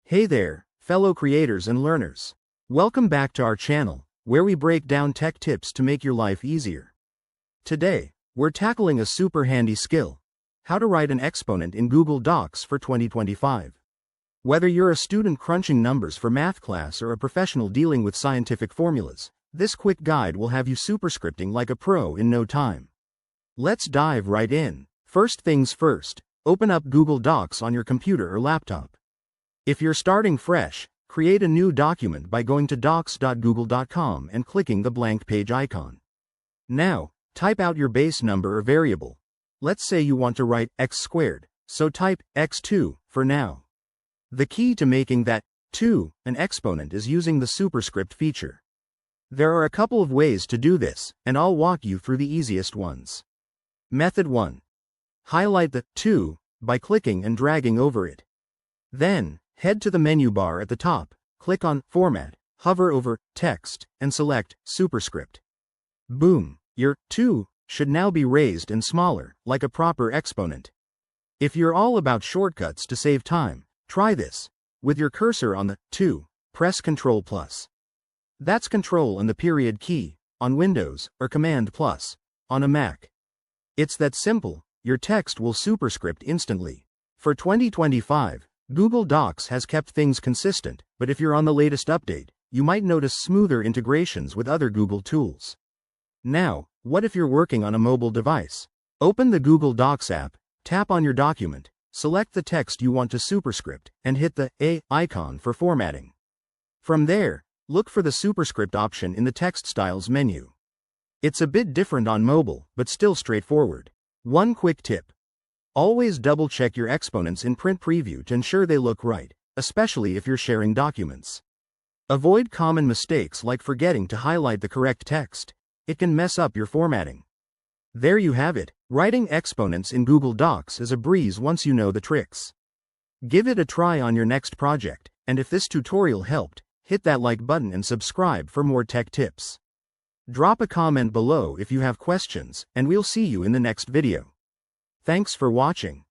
Hey there, fellow creators and learners. Welcome back to our channel, where we break down tech tips to make your life easier. Today, we're tackling a super handy skill: how to write an exponent in Google Docs for 2025. Whether you're a student crunching numbers for math class or a professional dealing with scientific formulas, this quick guide will have you superscripting like a pro in no time. Let's dive right in. First things first, open up Google Docs on your computer or laptop. If you're starting fresh, create a new document by going to docs.google.com and clicking the blank page icon. Now, type out your base number or variable. Let's say you want to write x squared, so type x2 for now. The key to making that 2 an exponent is using the superscript feature. There are a couple of ways to do this, and I'll walk you through the easiest ones. Method 1. Highlight the 2 by clicking and dragging over it. Then, head to the menu bar at the top, click on Format, hover over Text, and select Superscript. Boom! Your 2 should now be raised and smaller, like a proper exponent. If you're all about shortcuts to save time, try this. With your cursor on the 2, press Ctrl+. That's Ctrl and the period key, on Windows, or Command+ on a Mac. It's that simple. Your text will superscript instantly. For 2025, Google Docs has kept things consistent, but if you're on the latest update, you might notice smoother integrations with other Google tools. Now, what if you're working on a mobile device? Open the Google Docs app, tap on your document, select the text you want to superscript, and hit the A icon for formatting. From there, look for the superscript option in the Text Styles menu. It's a bit different on mobile, but still straightforward. One quick tip: always double-check your exponents in Print Preview to ensure they look right, especially if you're sharing documents. Avoid common mistakes like forgetting to highlight the correct text. It can mess up your formatting. There you have it. Writing exponents in Google Docs is a breeze once you know the tricks. Give it a try on your next project, and if this tutorial helped, hit that like button and subscribe for more tech tips. Drop a comment below if you have questions, and we'll see you in the next video. Thanks for watching.